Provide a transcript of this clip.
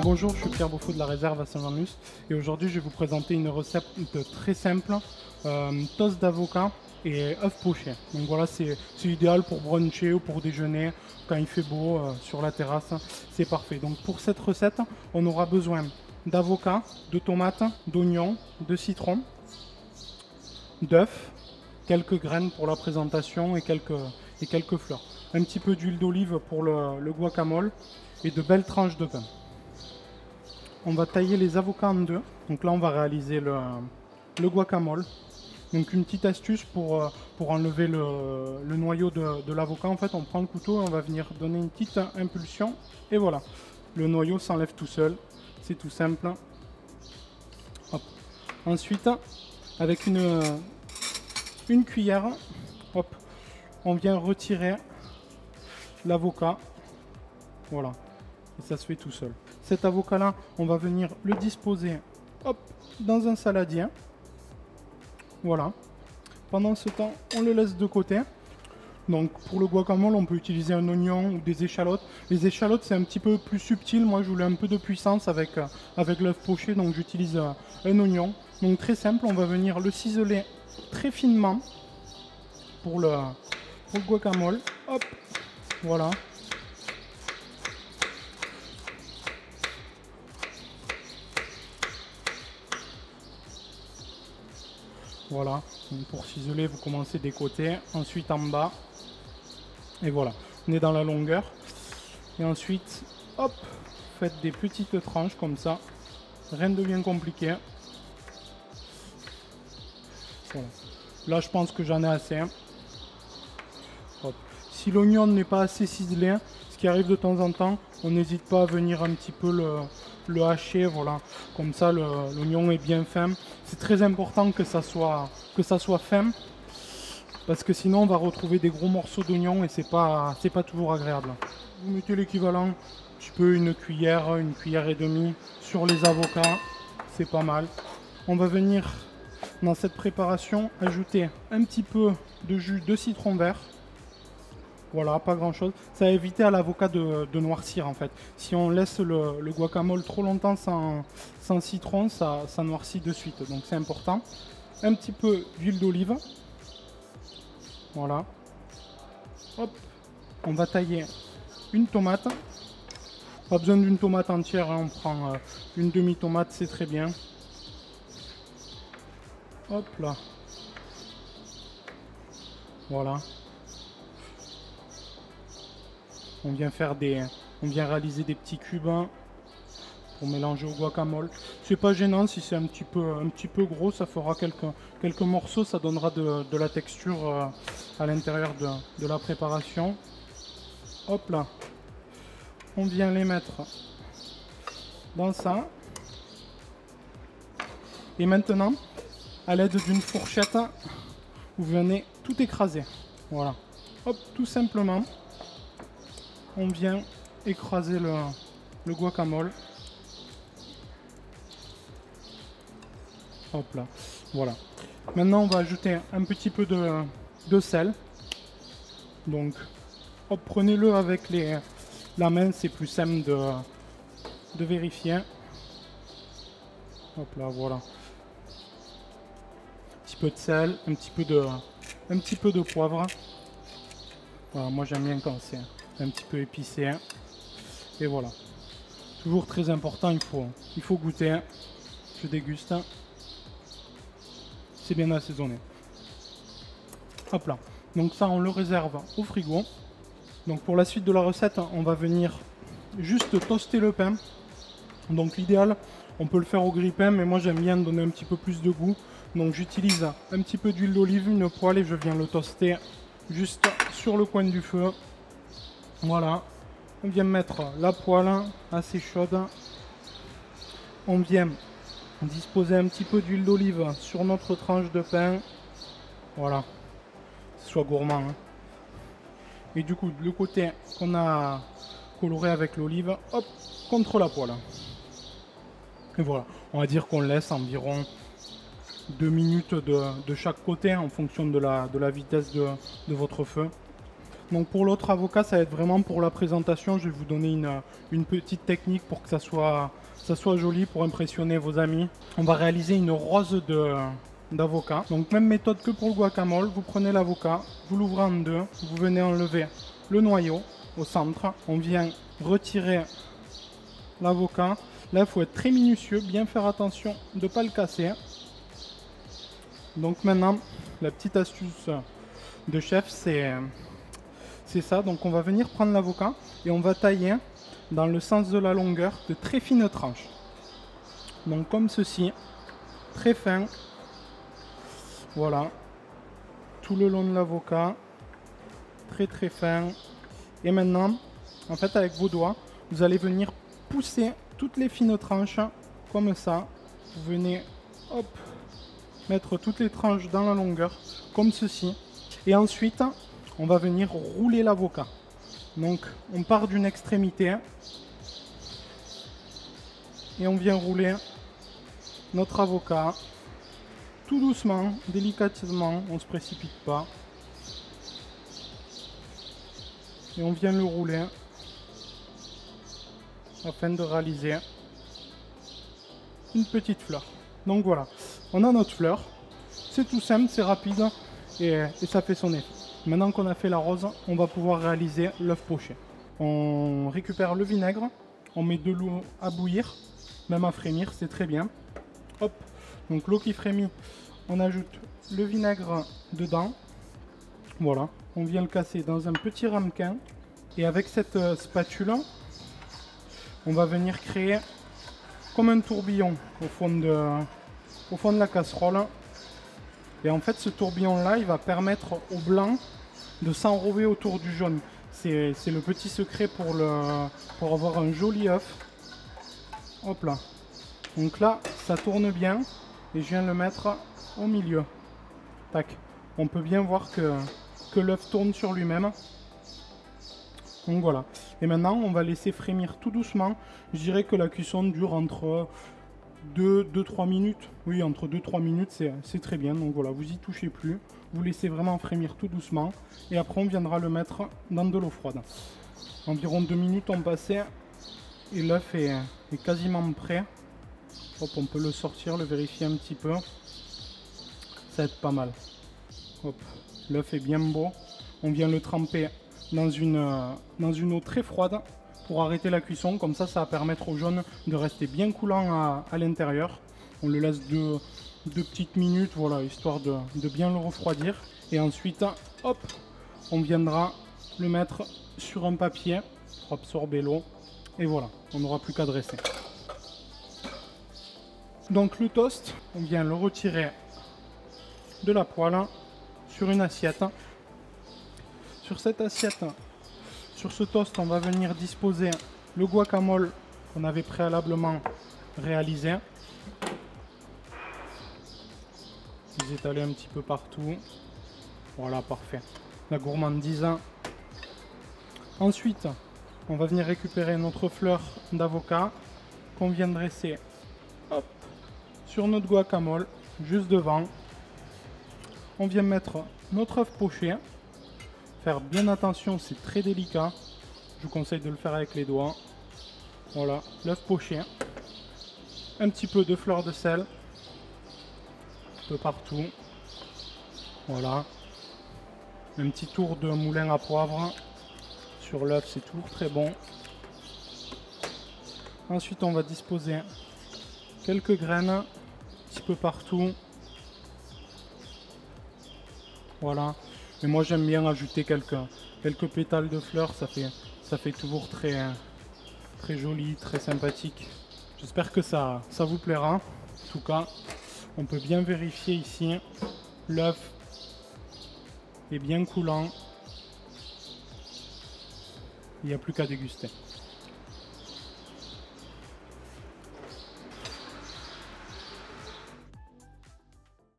Bonjour, je suis Pierre Beaufort de la réserve à Saint-Jean-de-Luz et aujourd'hui je vais vous présenter une recette très simple, toast d'avocat et œufs pochés. Donc voilà, c'est idéal pour bruncher ou pour déjeuner quand il fait beau sur la terrasse, c'est parfait. Donc pour cette recette, on aura besoin d'avocat, de tomates, d'oignons, de citron, d'œufs, quelques graines pour la présentation et quelques fleurs. Un petit peu d'huile d'olive pour le guacamole et de belles tranches de pain. On va tailler les avocats en deux. Donc là, on va réaliser le guacamole. Donc une petite astuce pour enlever le noyau de l'avocat. En fait, on prend le couteau et on va venir donner une petite impulsion. Et voilà, le noyau s'enlève tout seul. C'est tout simple. Hop. Ensuite, avec une cuillère, hop, on vient retirer l'avocat. Voilà. Et ça se fait tout seul. Cet avocat là, on va venir le disposer, hop, dans un saladier. Voilà. Pendant ce temps, on le laisse de côté. Donc pour le guacamole, on peut utiliser un oignon ou des échalotes. Les échalotes, c'est un petit peu plus subtil. Moi, je voulais un peu de puissance avec l'œuf poché, donc j'utilise un oignon. Donc très simple, on va venir le ciseler très finement pour le guacamole. Hop, voilà. Voilà, donc pour ciseler, vous commencez des côtés, ensuite en bas. Et voilà, on est dans la longueur. Et ensuite, hop, faites des petites tranches comme ça. Rien de bien compliqué. Voilà. Là, je pense que j'en ai assez. Hop. Si l'oignon n'est pas assez ciselé, ce qui arrive de temps en temps, on n'hésite pas à venir un petit peu le hacher, voilà. Comme ça, l'oignon est bien fin. C'est très important que ça soit fin, parce que sinon on va retrouver des gros morceaux d'oignon et c'est pas toujours agréable. Vous mettez l'équivalent, un petit peu une cuillère et demie sur les avocats, c'est pas mal. On va venir dans cette préparation ajouter un petit peu de jus de citron vert. Voilà, pas grand chose. Ça va éviter à l'avocat de noircir en fait. Si on laisse le guacamole trop longtemps sans citron, ça noircit de suite. Donc c'est important. Un petit peu d'huile d'olive. Voilà. Hop. On va tailler une tomate. Pas besoin d'une tomate entière, hein. On prend une demi-tomate, c'est très bien. Hop là. Voilà. On vient réaliser des petits cubes pour mélanger au guacamole. C'est pas gênant si c'est un petit peu gros, ça fera quelques morceaux, ça donnera de la texture à l'intérieur de la préparation. Hop là, on vient les mettre dans ça. Et maintenant, à l'aide d'une fourchette, vous venez tout écraser. Voilà, hop, tout simplement. On vient écraser le guacamole. Hop là, voilà. Maintenant, on va ajouter un petit peu de sel. Donc, hop, prenez-le avec la main, c'est plus simple de vérifier. Hop là, voilà. Un petit peu de sel, un petit peu de poivre. Voilà, moi j'aime bien quand c'est un petit peu épicé. Et voilà. Toujours très important, il faut goûter. Je déguste. C'est bien assaisonné. Hop là. Donc ça, on le réserve au frigo. Donc pour la suite de la recette, on va venir juste toaster le pain. Donc l'idéal, on peut le faire au grille-pain, mais moi j'aime bien donner un petit peu plus de goût. Donc j'utilise un petit peu d'huile d'olive, une poêle, et je viens le toaster juste sur le coin du feu. Voilà, on vient mettre la poêle assez chaude. On vient disposer un petit peu d'huile d'olive sur notre tranche de pain. Voilà, que ce soit gourmand. Et du coup, le côté qu'on a coloré avec l'olive, hop, contre la poêle. Et voilà, on va dire qu'on laisse environ 2 minutes de chaque côté en fonction de la vitesse de votre feu. Donc pour l'autre avocat, ça va être vraiment pour la présentation. Je vais vous donner une petite technique pour que ça soit joli, pour impressionner vos amis. On va réaliser une rose d'avocat. Donc même méthode que pour le guacamole. Vous prenez l'avocat, vous l'ouvrez en deux, vous venez enlever le noyau au centre. On vient retirer l'avocat. Là, il faut être très minutieux, bien faire attention de ne pas le casser. Donc maintenant, la petite astuce de chef, c'est ça. Donc on va venir prendre l'avocat et on va tailler dans le sens de la longueur de très fines tranches. Donc comme ceci, très fin. Voilà, tout le long de l'avocat, très très fin. Et maintenant, en fait, avec vos doigts, vous allez venir pousser toutes les fines tranches comme ça. Vous venez, hop, mettre toutes les tranches dans la longueur, comme ceci. Et ensuite, on va venir rouler l'avocat. Donc, on part d'une extrémité et on vient rouler notre avocat tout doucement, délicatement, on ne se précipite pas. Et on vient le rouler afin de réaliser une petite fleur. Donc voilà, on a notre fleur. C'est tout simple, c'est rapide et ça fait son effet. Maintenant qu'on a fait la rose, on va pouvoir réaliser l'œuf poché. On récupère le vinaigre, on met de l'eau à bouillir, même à frémir, c'est très bien. Hop, donc l'eau qui frémit, on ajoute le vinaigre dedans. Voilà, on vient le casser dans un petit ramequin. Et avec cette spatule, on va venir créer comme un tourbillon au fond de la casserole. Et en fait, ce tourbillon-là, il va permettre au blanc de s'enrober autour du jaune. C'est le petit secret pour avoir un joli œuf. Hop là. Donc là, ça tourne bien. Et je viens le mettre au milieu. Tac. On peut bien voir que l'œuf tourne sur lui-même. Donc voilà. Et maintenant, on va laisser frémir tout doucement. Je dirais que la cuisson dure entre 2-3 minutes. Oui, entre 2-3 minutes, c'est très bien. Donc voilà, vous y touchez plus. Vous laissez vraiment frémir tout doucement. Et après, on viendra le mettre dans de l'eau froide. Environ 2 minutes ont passé. Et l'œuf est quasiment prêt. Hop, on peut le sortir, le vérifier un petit peu. Ça va être pas mal. Hop, l'œuf est bien beau. On vient le tremper dans une eau très froide pour arrêter la cuisson. Comme ça, ça va permettre au jaune de rester bien coulant à l'intérieur. On le laisse deux petites minutes, voilà, histoire de bien le refroidir. Et ensuite, hop, on viendra le mettre sur un papier pour absorber l'eau. Et voilà, on n'aura plus qu'à dresser. Donc le toast, on vient le retirer de la poêle sur une assiette. Sur cette assiette, sur ce toast, on va venir disposer le guacamole qu'on avait préalablement réalisé. Vous étalez un petit peu partout. Voilà, parfait. La gourmandise. Ensuite, on va venir récupérer notre fleur d'avocat qu'on vient dresser, hop, sur notre guacamole, juste devant. On vient mettre notre œuf poché. Faire bien attention, c'est très délicat. Je vous conseille de le faire avec les doigts. Voilà, l'œuf poché. Un petit peu de fleur de sel. Un peu partout. Voilà. Un petit tour de moulin à poivre. Sur l'œuf, c'est toujours très bon. Ensuite, on va disposer quelques graines. Un petit peu partout. Voilà. Et moi j'aime bien ajouter quelques pétales de fleurs, ça fait toujours très joli, très sympathique. J'espère que ça vous plaira. En tout cas, on peut bien vérifier ici, l'œuf est bien coulant. Il n'y a plus qu'à déguster.